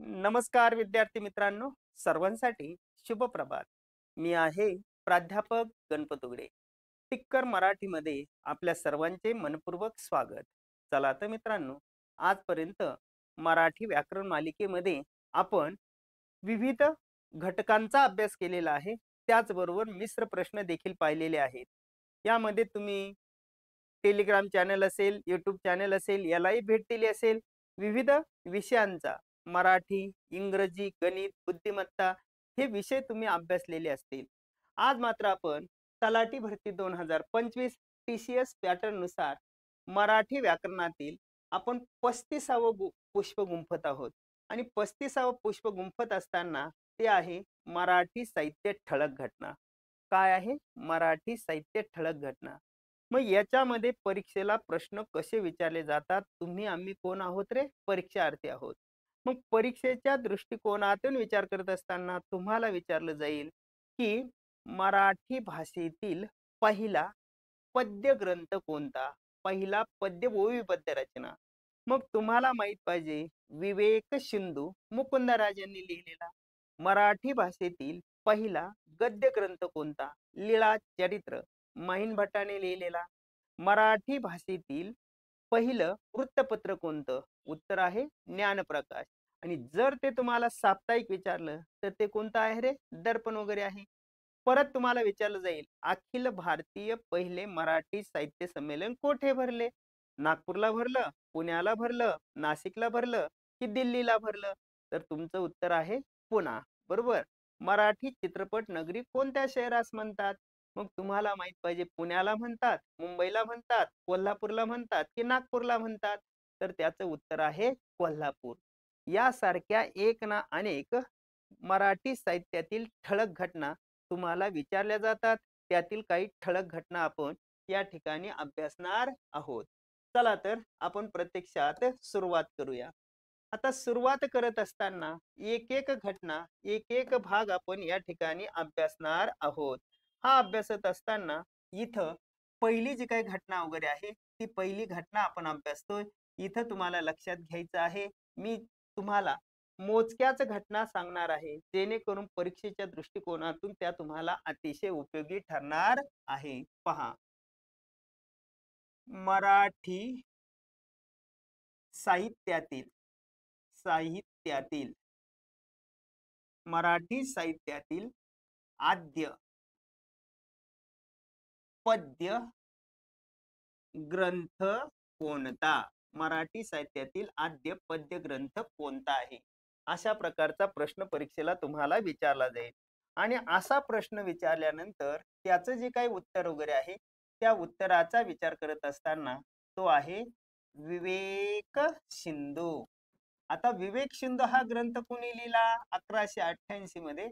नमस्कार विद्यार्थी मित्रांनो, सर्वांसाठी शुभ प्रभात. मी आहे प्राध्यापक गणपत उगडे. टिक्कर मराठीमध्ये आपल्या सर्वांचे मनपूर्वक स्वागत. चला तर मित्रांनो, आजपर्यंत मराठी व्याकरण मालिकेमध्ये आपण विविध घटकांचा अभ्यास केलेला आहे. त्याचबरोबर मिश्र प्रश्न देखील पाहिलेले आहेत. यामध्ये तुम्ही टेलिग्राम चॅनल असेल, यूट्यूब चॅनल असेल, यालाही भेट दिली असेल. विविध विषयांचा मराठी, इंग्रजी, गणित, बुद्धिमत्ता हे विषय तुम्ही अभ्यासलेले असतील. आज मात्र आपण तलाठी भरती 2025 TCS पॅटर्न नुसार मराठी व्याकरणातील आपण 35वा पुष्प गुंफत आहोत आणि 35वा पुष्प गुंफत असताना ते आहे मराठी साहित्य ठळक घटना. काय आहे? मराठी साहित्य ठळक घटना. मग याच्यामध्ये परीक्षेला प्रश्न कसे विचारले जातात? तुम्ही आम्ही कोण आहोत रे? परीक्षार्थी आहोत. मग परीक्षेच्या दृष्टिकोनातून विचार करत असताना तुम्हाला विचारलं जाईल की मराठी भाषेतील पहिला पद्य ग्रंथ कोणता? पहिला पद्य ओवी पद्य रचना. मग तुम्हाला माहित पाहिजे विवेक सिंधू मुकुंदराज यांनी लिहिलेला. मराठी भाषेतील पहिला गद्य ग्रंथ कोणता? लीळा चरित्र महिन भट्टाने लिहिलेला. मराठी भाषेतील पहिलं वृत्तपत्र कोणतं? उत्तर आहे ज्ञानप्रकाश. आणि जर ते तुम्हाला साप्ताहिक विचारलं तर ते कोणतं आहे रे? दर्पण वगैरे आहे. परत तुम्हाला विचारलं जाईल अखिल भारतीय पहिले मराठी साहित्य संमेलन कोठे भरले? नागपूरला भरलं, पुण्याला भरलं, नाशिकला भरलं की दिल्लीला भरलं? तर तुमचं उत्तर आहे पुणा. बरोबर. मराठी चित्रपट नगरी कोणत्या शहरास म्हणतात? मग तुम्हाला माहित पाहिजे पुण्याला म्हणतात, मुंबईला म्हणतात, कोल्हापूरला म्हणतात की नागपूरला म्हणतात? तर त्याचं उत्तर आहे कोल्हापूर. यासारख्या एक ना अनेक मराठी साहित्यातील ठळक घटना तुम्हाला विचारल्या जातात. त्यातील काही ठळक घटना आपण या ठिकाणी अभ्यासणार आहोत. चला तर आपण प्रत्यक्षात सुरुवात करूया. आता सुरुवात करत असताना एक एक घटना, एक एक भाग आपण या ठिकाणी अभ्यासणार आहोत. हा अभ्यासत असताना इथं पहिली जी काही घटना वगैरे आहे ती पहिली घटना आपण अभ्यासतोय. इथं तुम्हाला लक्षात घ्यायचं आहे, मी तुम्हाला मोजक्याच घटना सांगणार आहे जेणेकरून परीक्षेच्या दृष्टिकोनातून त्या तुम्हाला अतिशय उपयोगी ठरणार आहे. पहा, मराठी साहित्यातील साहित्यातील मराठी साहित्यातील आद्य पद्य ग्रंथ कोणता? मराठी साहित्यातील आद्य पद्य ग्रंथ कोणता आहे? अशा प्रकारचा प्रश्न परीक्षेला तुम्हाला विचारला जाईल. आणि असा प्रश्न विचारल्यानंतर त्याचं जे काही उत्तर वगैरे आहे त्या उत्तराचा विचार करत असताना तो आहे विवेक सिंधू. आता विवेक सिंधू हा ग्रंथ कोणी लिहिला? 1188 मध्ये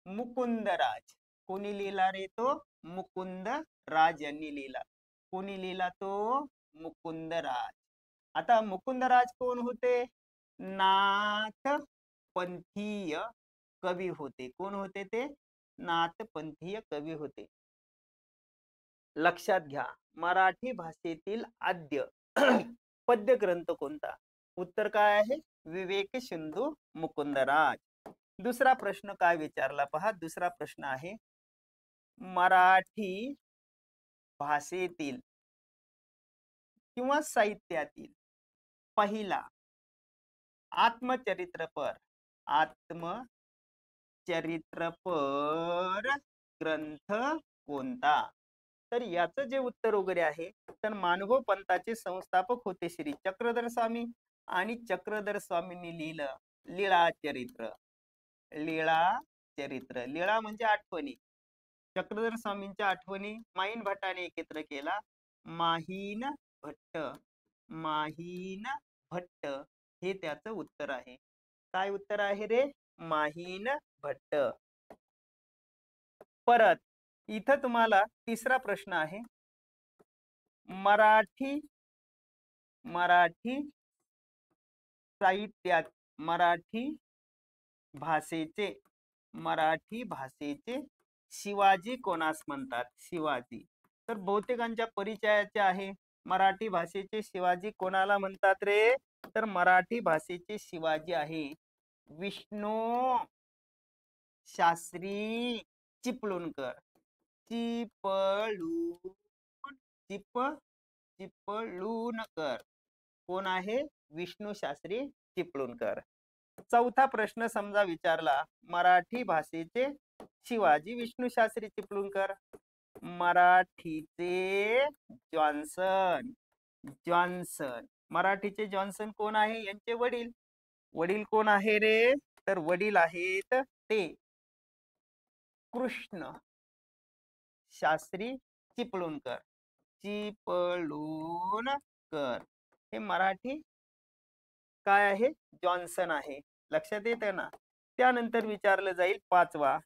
मुकुंदराज. कोणी लिहिला रे तो? मुकुंदराज यांनी लिहिला. कोणी लिहिला तो? मुकुंदराज. आता मुकुंदराज कोण होते? नाथपंथीय कवी होते. कोण होते ते? नाथपंथीय कवी होते. लक्षात घ्या, मराठी भाषेतील आद्य पद्य ग्रंथ कोणता? उत्तर काय आहे? विवेक सिंधू मुकुंदराज. दुसरा प्रश्न काय विचारला पहा. दुसरा प्रश्न आहे मराठी भाषेतील किंवा साहित्यातील पहिला आत्मचरित्रपर आत्मचरित्रपर ग्रंथ कोणता? तर याचं जे उत्तर वगैरे आहे तर मानभव पंथाचे संस्थापक होते श्री चक्रधर स्वामी आणि चक्रधर स्वामींनी लिहिलं लीळा चरित्र. लीळा चरित्र. लीळा म्हणजे आठवणी. चक्रधर स्वामींच्या आठवणी माहीन भट्टाने एकत्र केला. माहीन भट्ट. माहीन भट्ट हे त्याचं उत्तर आहे. काय उत्तर आहे रे? माहीन भट्ट. परत इथं तुम्हाला तिसरा प्रश्न आहे मराठी साहित्यात मराठी भाषेचे शिवाजी कोणास म्हणतात? शिवाजी. तर बहुतेकांच्या परिचयाचे आहे मराठी भाषेचे शिवाजी कोणाला म्हणतात रे? तर मराठी भाषेचे शिवाजी आहे विष्णू शास्त्री चिपळूणकर. चिपळूण चिप चिपळूणकर कोण आहे? विष्णू शास्त्री चिपळूणकर. चौथा प्रश्न समजा विचारला, मराठी भाषेचे शिवाजी विष्णू शास्त्री चिपळूणकर. मराठीचे जॉन्सन. जॉन्सन मराठीचे जॉन्सन कोण आहे? यांचे वडील. वडील कोण आहे रे? तर वडील आहेत ते कृष्ण शास्त्री चिपळूणकर. चिपळूणकर हे मराठी काय आहे? जॉन्सन आहे. लक्षात येतं ना? त्यानंतर विचारलं जाईल पाचवा,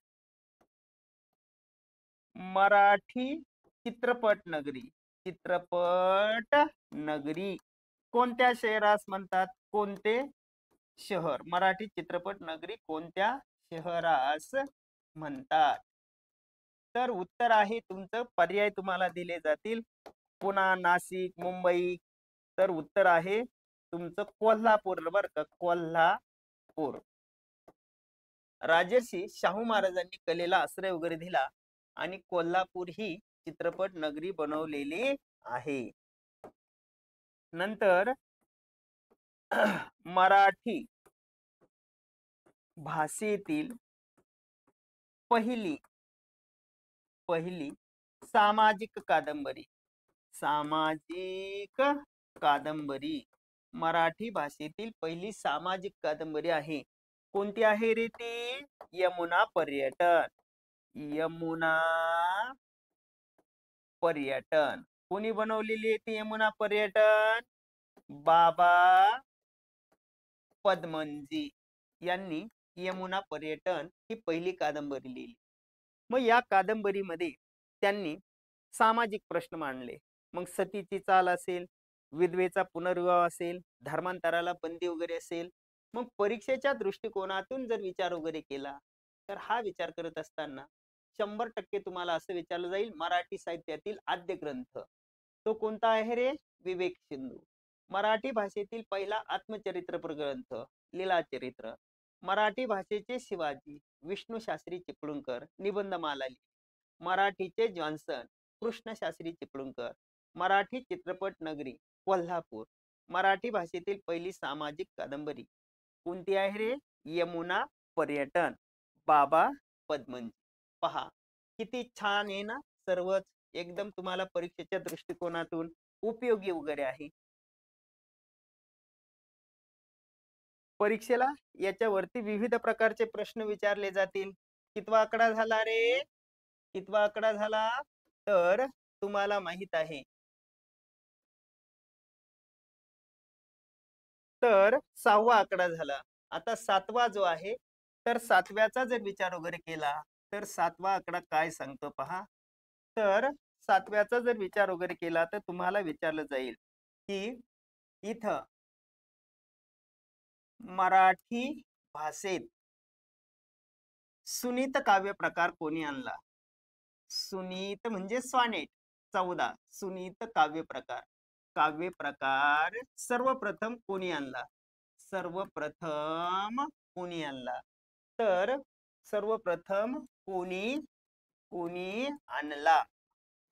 मराठी चित्रपट नगरी. चित्रपट नगरी कोणत्या शहरास म्हणतात? कोणते शहर? मराठी चित्रपट नगरी कोणत्या शहरास म्हणतात? तर उत्तर आहे तुमचं, पर्याय तुम्हाला दिले जातील, पुणे, नाशिक, मुंबई. तर उत्तर आहे तुमचं कोल्हापूर. बरं का, कोल्हापूर. राजर्षी शाहू महाराजांनी कलेला आश्रय वगैरे दिला आणि कोल्हापूर ही चित्रपट नगरी बनवलेली आहे. नंतर मराठी भाषेतील पहिली सामाजिक कादंबरी. सामाजिक कादंबरी मराठी भाषेतील पहिली सामाजिक कादंबरी आहे. कोणती आहे रे ती? यमुना पर्यटन. यमुना पर्यटन कोणी बनवलेली आहे ती यमुना पर्यटन? बाबा पदमनजी यांनी यमुना पर्यटन ही पहिली कादंबरी लिहिली. मग या कादंबरीमध्ये त्यांनी सामाजिक प्रश्न मांडले. मग सतीची चाल असेल, विधवेचा पुनर्विवाह असेल, धर्मांतराला बंदी वगैरे असेल. मग परीक्षेच्या दृष्टिकोनातून जर विचार वगैरे केला तर हा विचार करत असताना 100% तुम्हाला असं विचारलं जाईल, मराठी साहित्यातील आद्य ग्रंथ तो कोणता आहे रे? विवेक सिंधू. मराठी भाषेतील पहिला आत्मचरित्र ग्रंथ लीलाचरित्र. मराठी भाषेचे शिवाजी विष्णू शास्त्री चिपळूणकर निबंधमाला लिहिली. मराठीचे जॉन्सन कृष्ण शास्त्री चिपळूणकर. मराठी चित्रपट नगरी कोल्हापूर. मराठी भाषेतील पहिली सामाजिक कादंबरी कोणती आहे रे? यमुना पर्यटन, बाबा पद्मनजी. पहा किती छान आहे ना, सर्वच एकदम तुम्हाला परीक्षेच्या दृष्टिकोनातून उपयोगी वगैरे आहे. परीक्षेला याच्यावरती विविध प्रकारचे प्रश्न विचारले जातील. कितवा आकडा झाला रे? कितवा आकडा झाला? तर तुम्हाला माहित आहे, तर 6वा आकडा झाला. आता 7वा जो आहे, तर 7व्याचा जर विचार वगैरे केला तर 7वा आकडा काय सांगतो पहा. तर 7व्याचा जर विचार वगैरे केला तर तुम्हाला विचारलं जाईल की इथं मराठी भाषेत सुनीत काव्य प्रकार कोणी आणला? सुनीत म्हणजे सॉनेट. 14 सुनीत काव्य प्रकार सर्वप्रथम कोणी आणला? सर्वप्रथम कोणी आणला? तर सर्वप्रथम कोणी आणला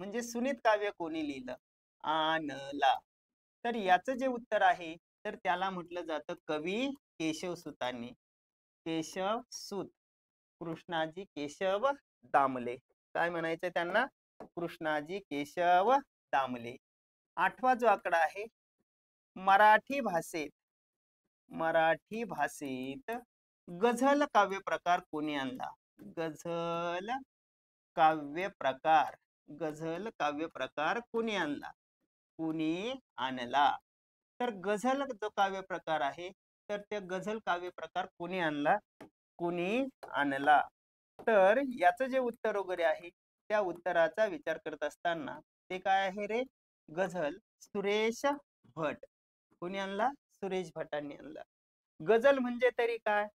म्हणजे सुनीत काव्य कोणी लिहिलं? आणला. तर याचं जे उत्तर आहे तर त्याला म्हटलं जातं कवी केशवसुतांनी. केशवसूत कृष्णाजी केशव दामले. काय म्हणायचं त्यांना? कृष्णाजी केशव दामले. 8वा जो आकडा आहे, मराठी भाषेत गझल काव्य प्रकार कोणी आणला? गझल काव्य प्रकार कोणी आणला? कोणी आणला? तर गझल जो काव्य प्रकार आहे तर त्या गझल काव्य प्रकार कोणी आणला? कोणी आणला? तर याचं जे उत्तर वगैरे आहे त्या उत्तराचा विचार करत असताना ते काय आहे रे? गझल सुरेश भट. कोणी आणला? सुरेश भटांनी आणला. गझल म्हणजे तरी काय?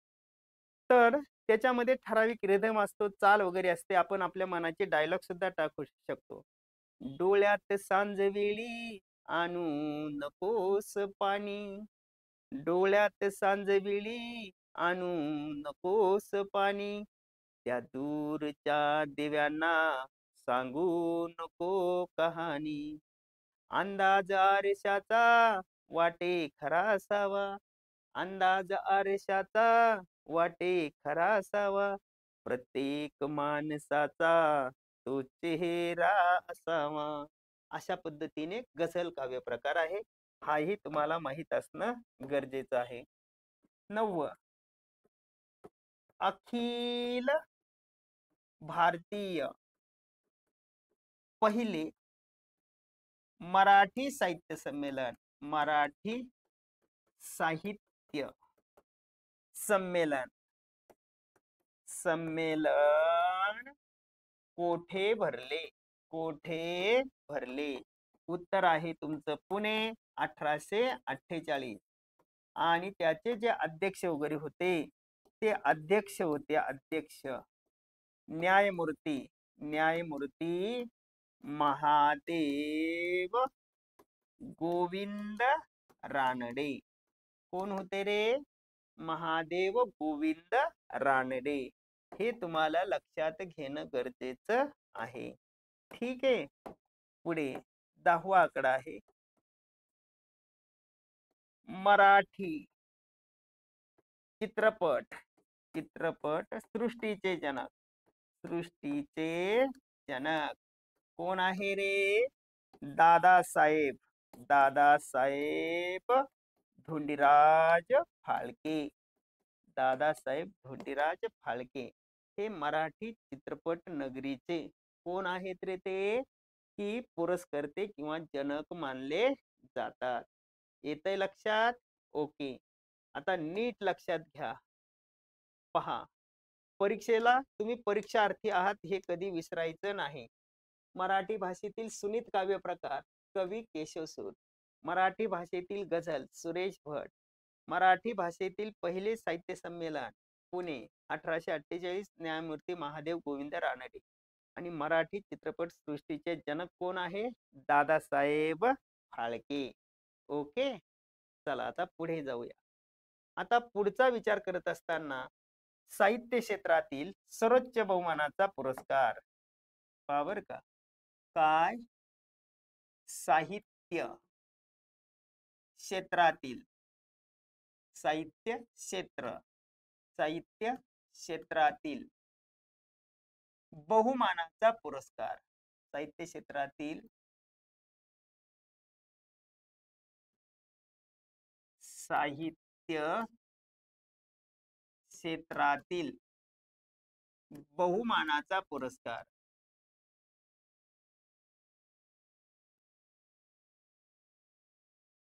तर त्याच्यामध्ये ठराविक रिदम असतो, चाल वगैरे असते. आपण आपल्या मनाचे डायलॉग सुद्धा टाकू शकतो. डोळ्यात सांजवेळी आणू नकोस पाणी, डोळ्यात सांजवेळी आणू नकोस पाणी, त्या दूरच्या दिव्यांना सांगू नको कहाणी. अंदाज आरशाचा वाटे खरा असावा, अंदाज आरशाचा वाटे खरा असावा, प्रत्येक माणसाचा तो चेहरा असावा. अशा पद्धतीने गझल काव्य प्रकार आहे, हाही तुम्हाला माहित असणं गरजेचं आहे. 9. अखिल भारतीय पहिले मराठी साहित्य संमेलन, मराठी साहित्य संमेलन संमेलन कोठे भरले, कोठे भरले? उत्तर आहे तुमचं पुणे, 1848. आणि त्याचे जे अध्यक्ष वगैरे होते, ते अध्यक्ष होते अध्यक्ष न्यायमूर्ती, न्यायमूर्ती महादेव गोविंद रानडे. कोण होते रे? महादेव गोविंद रानडे. हे तुम्हाला लक्षात घेणं गरजेचं आहे. ठीक आहे. पुढे 10वा आकडा आहे मराठी चित्रपट, चित्रपट सृष्टीचे जनक, सृष्टीचे जनक कोण आहे रे? दादासाहेब, दादासाहेब धोंडीराज फाळके, दादासाहेब धोंडीराज फाळके हे मराठी चित्रपट नगरीचे कोण आहेत रे? ते की पुरस्कर्ते किंवा जनक मानले जातात. येतंय लक्षात? ओके. आता नीट लक्षात घ्या. पहा, परीक्षेला तुम्ही परीक्षार्थी आहात हे कधी विसरायचं नाही. मराठी भाषेतील सुनीत काव्य प्रकार कवी केशवसूत, मराठी भाषेतील गझल सुरेश भट, मराठी भाषेतील पहिले साहित्य संमेलन पुणे 1848 न्यायमूर्ती महादेव गोविंद रानडे. आणि मराठी चित्रपट सृष्टीचे जनक कोण आहे? दादासाहेब फाळके. ओके. चला आता पुढे जाऊया. आता पुढचा विचार करत असताना साहित्य क्षेत्रातील सर्वोच्च बहुमानाचा पुरस्कार पावर का काय? साहित्य क्षेत्रातील, साहित्य क्षेत्र, साहित्य क्षेत्रातील बहुमानाचा पुरस्कार, साहित्य क्षेत्रातील साहित्य क्षेत्रातील बहुमानाचा पुरस्कार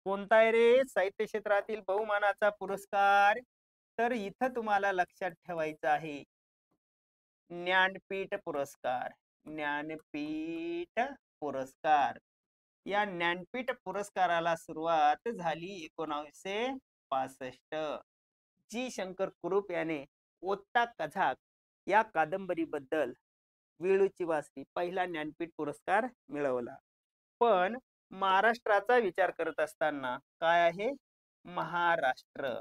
कोणता आहे रे? साहित्य क्षेत्रातील बहुमानाचा पुरस्कार. तर इथं तुम्हाला लक्षात ठेवायचं आहे ज्ञानपीठ पुरस्कार, ज्ञानपीठ पुरस्कार. या ज्ञानपीठ पुरस्काराला सुरुवात झाली 1965. जी शंकर कुरूप याने ओत्ता कझाक या कादंबरीबद्दल वेळूची वाचली पहिला ज्ञानपीठ पुरस्कार मिळवला. पण महाराष्ट्राचा विचार करत असताना काय आहे? महाराष्ट्र,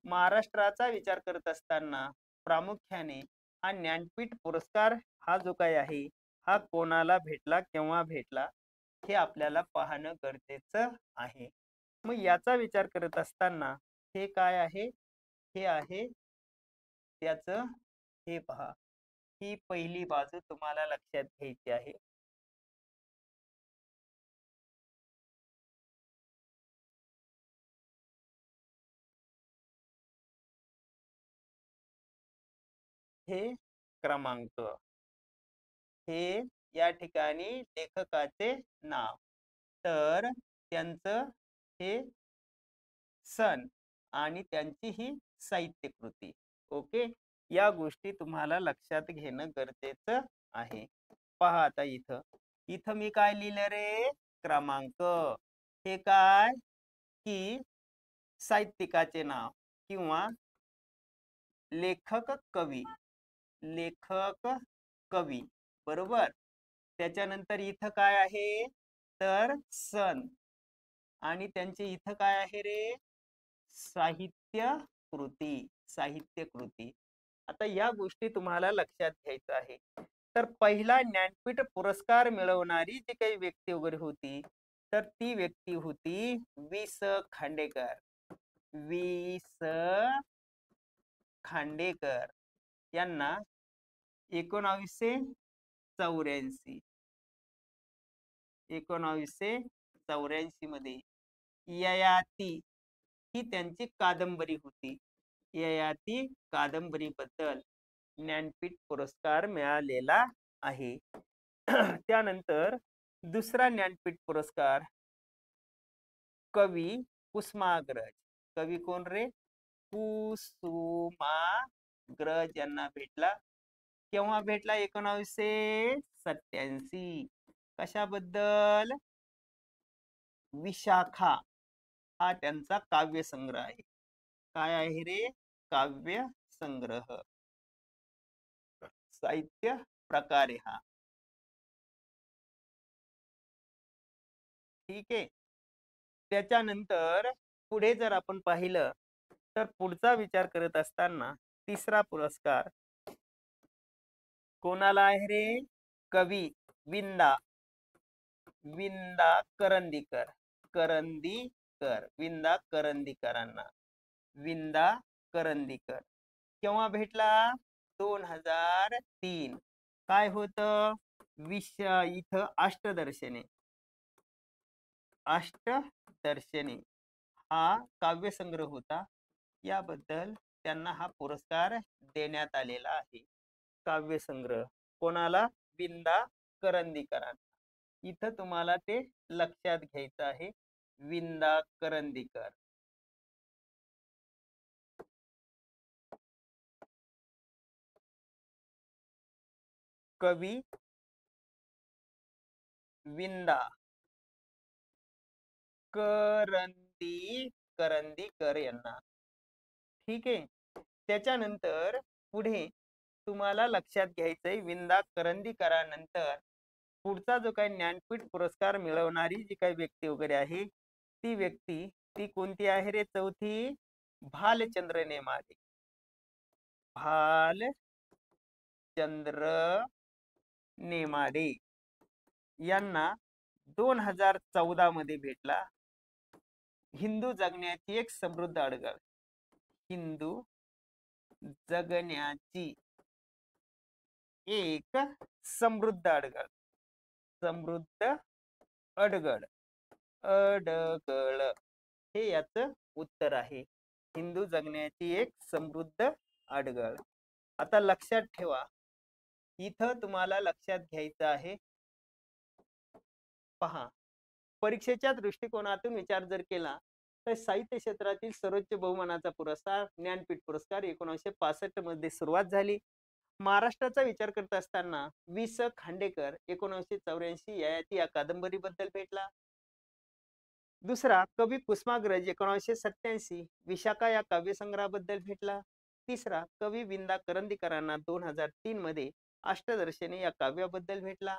महाराष्ट्राचा विचार करत असताना प्रामुख्याने हा ज्ञानपीठ पुरस्कार हा जो काय आहे हा कोणाला भेटला, केव्हा भेटला हे आपल्याला पाहणं गरजेचं आहे. मग याचा विचार करत असताना हे काय आहे? हे आहे त्याचं, हे पहा, ही पहिली बाजू तुम्हाला लक्षात घ्यायची आहे. हे क्रमांक, हे या ठिकाणी लेखकाचे नाव, तर त्यांचं हे सन आणि त्यांची ही साहित्य कृती. ओके. या गोष्टी तुम्हाला लक्षात घेणं गरजेचं आहे. पहा आता इथं, इथं मी काय लिहिलं रे? क्रमांक. हे काय की साहित्यिकाचे नाव किंवा लेखक कवी, लेखक कवी, बरोबर. त्याच्यानंतर इथं काय आहे? तर सन आणि त्यांचे इथं काय आहे रे? साहित्य कृती, साहित्य कृती. आता या गोष्टी तुम्हाला लक्षात घ्यायचं आहे. तर पहिला ज्ञानपीठ पुरस्कार मिळवणारी जी काही व्यक्ती वगैरे होती, तर ती व्यक्ती होती वि. स. खांडेकर. वि. स. खांडेकर यांना 1984 मध्ये ययाती ही त्यांची कादंबरी होती. ययाती कादंबरीबद्दल ज्ञानपीठ पुरस्कार मिळालेला आहे. त्यानंतर दुसरा ज्ञानपीठ पुरस्कार कवी कुसुमाग्रज. कवी कोण रे? कुसुमाग्रज यांना भेटला. केव्हा भेटला? 1987. कशाबद्दल? विशाखा हा त्यांचा काव्य संग्रह आहे. काय आहे रे? काव्य संग्रह, साहित्य प्रकार आहे हा. ठीक आहे. त्याच्यानंतर पुढे जर आपण पाहिलं तर पुढचा विचार करत असताना तिसरा पुरस्कार कोणाला आहे रे? कवी विंदा करंदीकर. विंदा करंदीकरांना. विंदा करंदीकर केव्हा भेटला? 2003. काय होत? इथं अष्टदर्शने हा काव्यसंग्रह होता. याबद्दल त्यांना हा पुरस्कार देण्यात आलेला आहे. काव्यसंग्रह कोणाला? विंदा करंदीकरांना. इथं तुम्हाला ते लक्षात घ्यायचं आहे. विंदा करंदीकर. कवी विंदा करंदीकर यांना. ठीक आहे. त्याच्यानंतर पुढे तुम्हाला लक्षात घ्यायचंय विंदा करंदीकरानंतर पुढचा जो काही ज्ञानपीठ पुरस्कार मिळवणारी जी काही व्यक्ती वगैरे आहे ती व्यक्ती ती कोणती आहे रे? चौथी भालचंद्र नेमाडे. भालचंद्र नेमाडे यांना 2014 मध्ये भेटला. हिंदू जगण्याची एक समृद्ध अडगळ. हिंदू जगण्याची एक समृद्ध अडगळ. अडगळ हे याच उत्तर आहे. हिंदू जगण्याची एक समृद्ध अडगळ. आता लक्षात ठेवा, इथं तुम्हाला लक्षात घ्यायचं आहे. पहा, परीक्षेच्या दृष्टिकोनातून विचार जर केला तर साहित्य क्षेत्रातील सर्वोच्च बहुमानाचा पुरस्कार ज्ञानपीठ पुरस्कार 1965 मध्ये सुरुवात झाली. महाराष्ट्राचा विचार करत असताना वि. स. खांडेकर 1984 ययाती या कादंबरीबद्दल भेटला. दुसरा कवी कुसुमाग्रज 1987 विशाखा या काव्यसंग्रहाबद्दल भेटला. तिसरा कवी विंदा करंदीकरांना 2003 मध्ये अष्टदर्शने या काव्याबद्दल भेटला.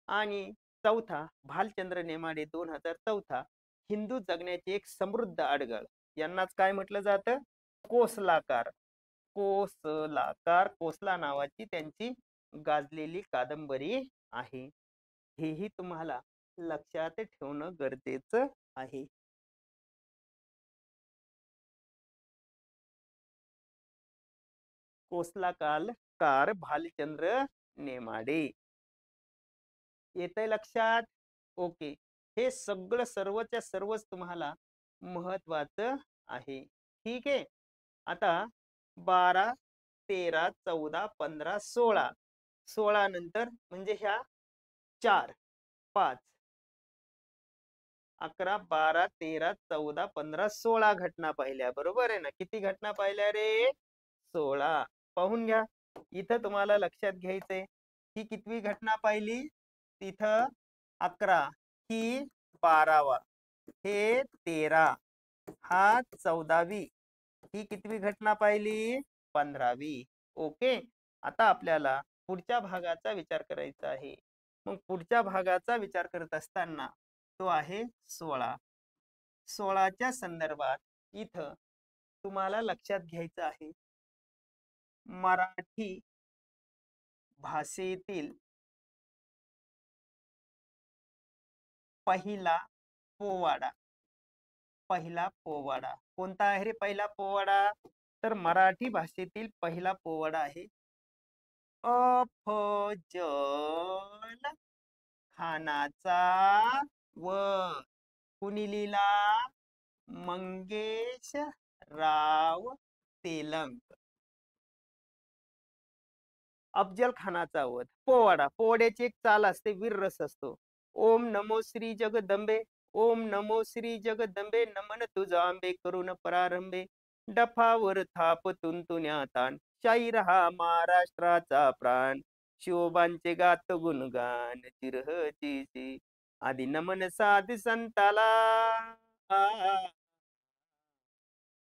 आणि चौथा भालचंद्र नेमाडे 2014 हिंदू जगण्याची एक समृद्ध अडगळ यांनाच काय म्हटलं जातं? कोसलाकार. कोसला नावाची त्यांची गाजलेली कादंबरी आहे. हेही तुम्हाला लक्षात ठेवणं गरजेचं आहे. कोसलाकार भालचंद्र नेमाडे. येतंय लक्षात? ओके. हे सगळं सर्वच्या सर्वच तुम्हाला महत्वाचं आहे. ठीक आहे. आता 12, 13, 14, 15, 16. 16 नंतर म्हणजे ह्या 4, 5, 11, 12, 13, 14, 15, 16 घटना पाहिल्या. बरोबर आहे ना? किती घटना पाहिल्या रे? 16. पाहून घ्या. इथं तुम्हाला लक्षात घ्यायचंय ही कितवी घटना पाहिली? तिथं 11, ही 12वा, हे 13, हा 14वी, ही कितवी घटना पाहिली? 15वी. ओके. आता आपल्याला पुढच्या भागाचा विचार करायचा आहे. मग पुढच्या भागाचा विचार करत असताना तो आहे 16. 16च्या संदर्भात इथं तुम्हाला लक्षात घ्यायचं आहे, मराठी भाषेतील पहिला पोवाडा. पहिला पोवाडा कोणता आहे रे? पहिला पोवाडा तर मराठी भाषेतील पहिला पोवाडा आहे अफजल खानाचा व कुणी लिहिला? मंगेश राव तेलंग. अफजल खानाचा वध. पोवाडा. पोवाड्याची एक चाल असते, वीर रस असतो. ओम नमो श्री जगदंबे, ओम नमो श्री जगदंबे, नमन तुझा आंबे करून प्रारंभे, डफावर थाप तुंतुण्या ताण, शाहीर हा महाराष्ट्राचा प्राण, शिवबांचे गात गुणगान चिरहतीची, आधी नमन साध संताला.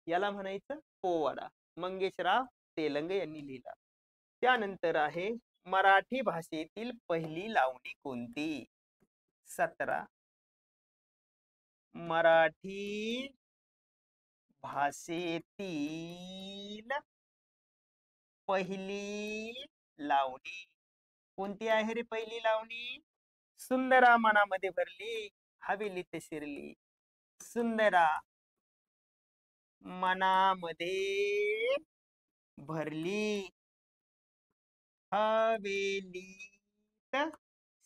याला म्हणायचं पोवाडा. मंगेशराव तेलंग यांनी लिहिला. त्यानंतर आहे मराठी भाषेतील पहिली लावणी कोणती? 17. मराठी भाषेतील पहिली लावणी कोणती आहे रे? पहिली लावणी सुंदरा मनामध्ये भरली हवेलीत शिरली. सुंदरा मनामध्ये भरली हवेलीत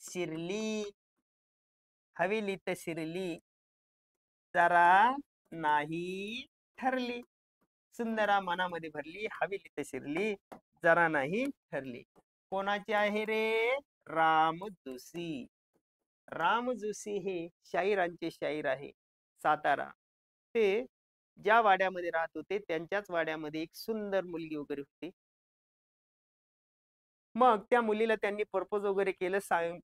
शिरली. हवेलीत शिरली जरा नाही ठरली. सुंदरा मनामध्ये भरली हवेलीत शिरली जरा नाही ठरली. कोणाची आहे रे? राम जोशी. राम जोशी हे शाहिरांचे शाहीर आहे. सातारा. ते ज्या वाड्यामध्ये राहत होते त्यांच्याच वाड्यामध्ये एक सुंदर मुलगी वगैरे होती. मग त्या मुलीला त्यांनी प्रपोज वगैरे केलं,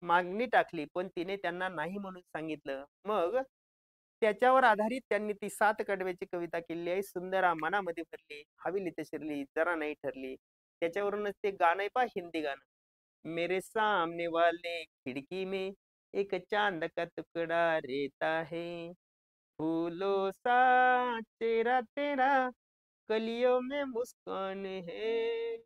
मागणी टाकली, पण तिने त्यांना नाही म्हणून सांगितलं. मग त्याच्यावर आधारित त्यांनी ती 7 कडव्याची कविता केली आहे. सुंदरा मनामध्ये भरली हवेलीत शिरली जरा नाही ठरली. त्याच्यावरूनच ते गाणं आहे पा, हिंदी गाणं. मेरे सामने वाले खिड़की में एक चांद का टुकड़ा रहता है, फूलों सा चेहरा तेरा कलियों में मुस्कान है,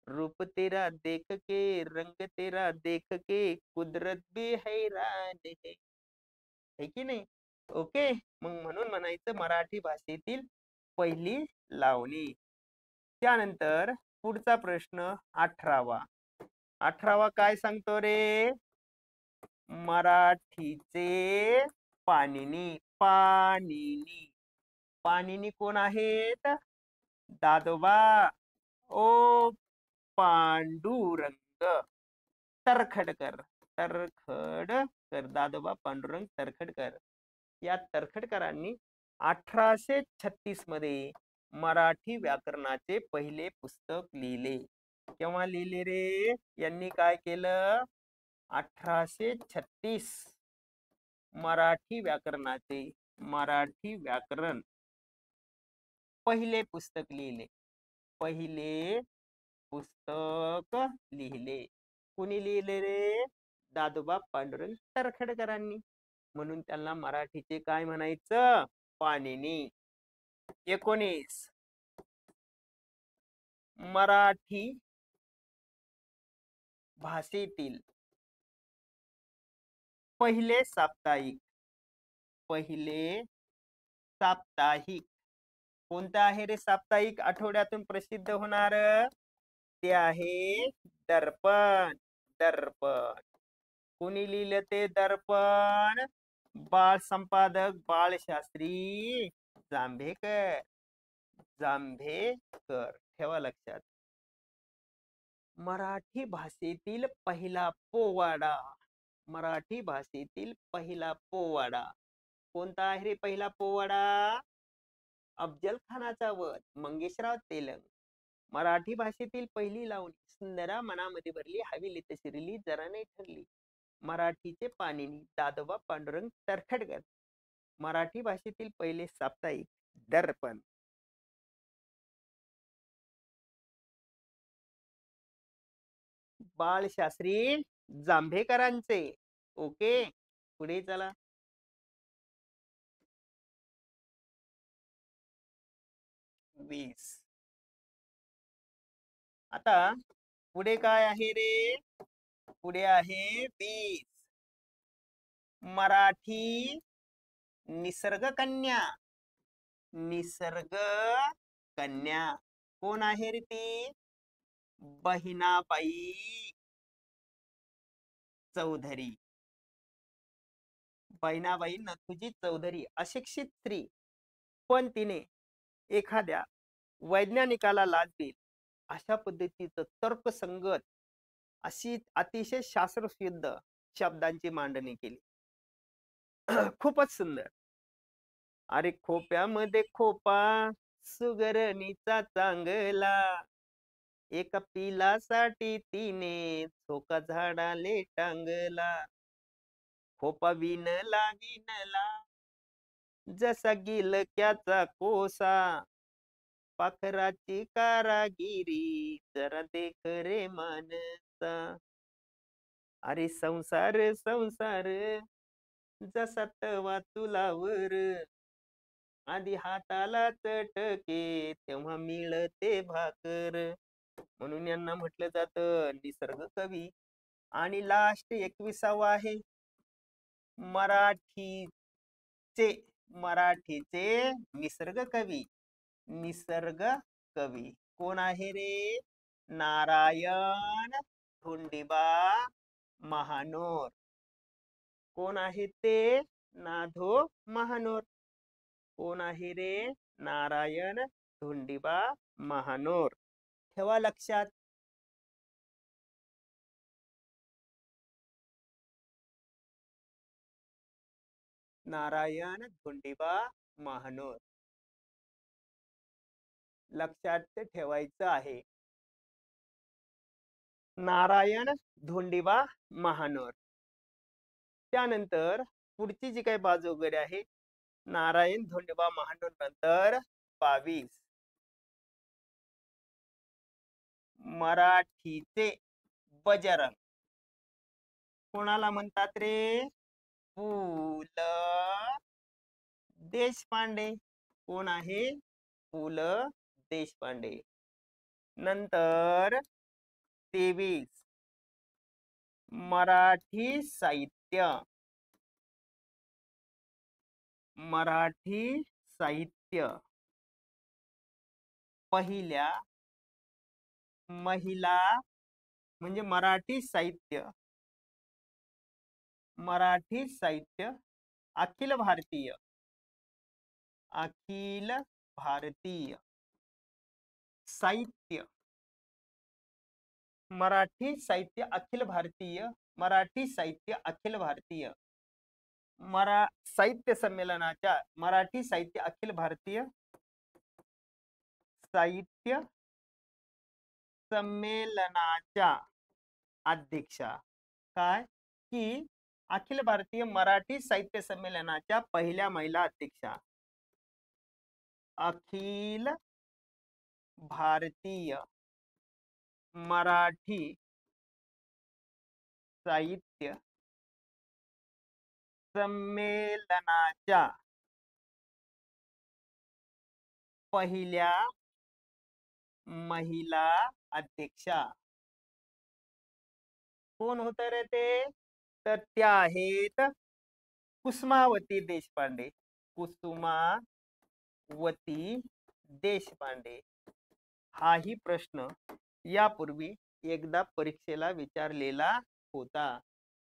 रूप तेरा देख के रंग तेरा देख के कुदरत भी हैरान है की नाही? ओके. मग म्हणून म्हणायचं मराठी भाषेतील पहिली लावणी. त्यानंतर पुढचा प्रश्न 18वा. 18वा काय सांगतो रे? मराठीचे पाणिनी. पाणिनी. पाणिनी कोण आहेत? दादोबा ओ पांडुरंग तरखडकर. तरखडकर. दादोबा पांडुरंग तरखडकर. या तरखडकरांनी 1836 मध्ये मराठी व्याकरणाचे पहिले पुस्तक लिहिले. केव्हा लिहिले रे? यांनी काय केलं? 1836 मराठी व्याकरणाचे, मराठी व्याकरण पहिले पुस्तक लिहिले. पहिले पुस्तक लिहिले. कुणी लिहिले रे? दादोबा पांडुरंग तरखडकरांनी. म्हणून त्यांना मराठीचे काय म्हणायचं? पाणिनी. 19 मराठी भाषेतील पहिले साप्ताहिक. पहिले साप्ताहिक कोणतं आहे रे? साप्ताहिक आठवड्यातून प्रसिद्ध होणार ते आहे दर्पण. दर्पण. कोणी लिहिलं ते दर्पण? बाळ संपादक बाळशास्त्री जांभेकर. जांभेकर. ठेवा लक्षात. मराठी भाषेतील पहिला पोवाडा. मराठी भाषेतील पहिला पोवाडा कोणता आहे रे? पहिला पोवाडा अफजल खानाचा वध. मंगेशराव तेलंग. मराठी भाषेतील पहिली लावणी सुंदरा मनामध्ये भरली हवेलीत शिरली जरा नाही ठरली. मराठीचे पाणिनी दादोबा पांडुरंग तरखडकर. मराठी भाषेतील पहिले साप्ताहिक दर्पण. बाळशास्त्री जांभेकरांचे. ओके. पुढे चला. 20. आता पुढे काय आहे रे? पुढे आहे 20. मराठी निसर्ग कन्या. निसर्ग कन्या कोण आहे रे ती? बहिणाबाई चौधरी. बहिणाबाई नथुजी चौधरी अशिक्षित स्त्री, पण तिने एखाद्या वैज्ञानिकाला लाज देईल अशा पद्धतीचं तर्कसंगत अशी अतिशय शास्त्रशुद्ध शब्दांची मांडणी केली. खूपच सुंदर. अरे खोप्यामध्ये खोपा सुगरणीचा चांगला, एका पिलासाठी तिने चोका झाडाले टांगला. खोपा विणला विणला जसा गिलक्याचा कोसा, पाखराची कारागिरी जरा देख रे मानसा. अरे संसार संसार जसा तवा चुलावर, आधी हाताला चटके तेव्हा मिळते भाकर. म्हणून यांना म्हटलं जातं निसर्ग कवी. आणि लास्ट 21वा आहे मराठीचे. मराठीचे निसर्ग कवी. निसर्ग कवी कोण आहे रे? नारायण धोंडिबा महानोर. कोण आहे ते? नाधो महानोर. कोण आहे रे? नारायण धोंडिबा महानोर. ठेवा लक्षात. नारायण धोंडिबा महानोर लक्षात ठेवायचं आहे. नारायण धोंडिबा महानोर. त्यानंतर पुढची जी काही बाजू वगैरे आहे, नारायण धोंडिबा महानोर नंतर 22 मराठीचे बजरंग. कोणाला म्हणतात रे? पु ल देशपांडे. कोण आहे? पु ल देशपांडे. नंतर 23 मराठी साहित्य. मराठी साहित्य पहिल्या महिला म्हणजे मराठी साहित्य. मराठी साहित्य अखिल भारतीय. अखिल भारतीय साहित्य. मराठी साहित्य अखिल भारतीय. मराठी साहित्य अखिल भारतीय साहित्य संमेलनाच्या मराठी साहित्य अखिल भारतीय साहित्य संमेलनाच्या अध्यक्षा. काय की अखिल भारतीय मराठी साहित्य संमेलनाच्या पहिल्या महिला अध्यक्षा. अखिल भारतीय मराठी साहित्य संमेलनाच्या पहिल्या महिला अध्यक्षा. कोण होत रे ते? तर त्या आहेत कुसुमावती देशपांडे. कुसुमावती देशपांडे. हाही प्रश्न यापूर्वी एकदा परीक्षेला विचारलेला होता.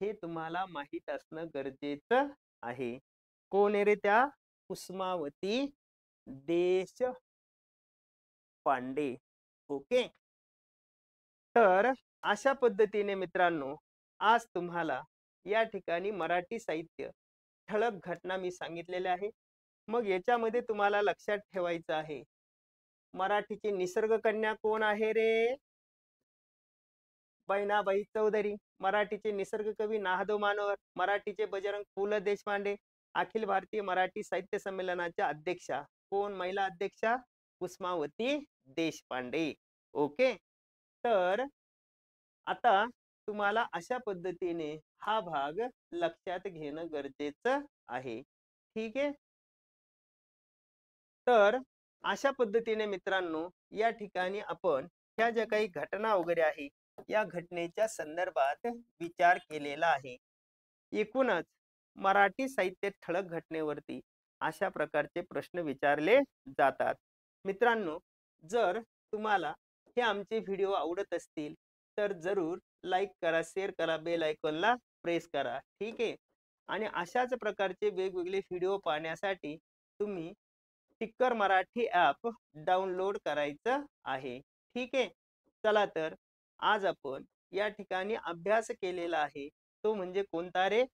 हे तुम्हाला माहित असणं गरजेचं आहे. कोण आहे रे त्या? कुसुमावती देशपांडे. ओके. तर अशा पद्धतीने मित्रांनो आज तुम्हाला या ठिकाणी मराठी साहित्य ठळक घटना मी सांगितलेल्या आहे. मग याच्यामध्ये तुम्हाला लक्षात ठेवायचं आहे मराठीची निसर्ग कन्या कोण आहे रे? बहिणाबाई चौधरी. मराठीचे निसर्ग कवी नाहदो मानोर. मराठीचे बजरंग पु ल देशपांडे. अखिल भारतीय मराठी साहित्य संमेलनाच्या अध्यक्षा कोण? महिला अध्यक्षा कुसुमावती देशपांडे. ओके. तर आता तुम्हाला अशा पद्धतीने हा भाग लक्षात घेणं गरजेचं आहे. ठीक आहे. तर अशा पद्धतीने मित्रांनो या ठिकाणी आपण ह्या ज्या काही घटना वगैरे आहे या घटनेच्या संदर्भात विचार केलेला आहे. एकूणच मराठी साहित्य ठळक घटनेवरती अशा प्रकारचे प्रश्न विचारले जातात. मित्रांनो, जर तुम्हाला हे आमचे व्हिडिओ आवडत असतील तर जरूर लाईक करा, शेअर करा, बेल आयकॉनला प्रेस करा. ठीक आहे. आणि अशाच प्रकारचे वेगवेगळे व्हिडिओ पाहण्यासाठी तुम्ही टिक्कर मराठी ॲप डाउनलोड करायचं आहे. ठीक आहे. चला तर आज आपण या ठिकाणी अभ्यास केलेला आहे. तो म्हणजे कोणता रे?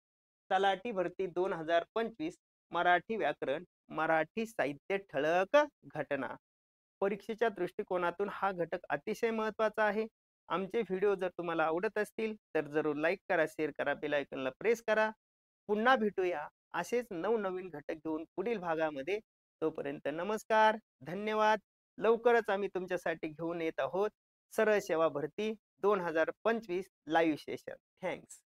तलाठी भरती 2025 मराठी व्याकरण, मराठी साहित्य ठळक घटना. परीक्षेच्या दृष्टिकोनातून हा घटक अतिशय महत्त्वाचा आहे. आमचे व्हिडिओ जर तुम्हाला आवडत असतील तर जरूर लाईक करा, शेअर करा, बेल आयकॉनला प्रेस करा. पुन्हा भेटूया असेच नवनवीन घटक घेऊन पुढील भागामध्ये. तोपर्यंत नमस्कार, धन्यवाद. लवकरच आम्ही तुमच्यासाठी घेऊन येत आहोत सरळ सेवा भरती 2025 लाईव्ह सेशन. थँक्स.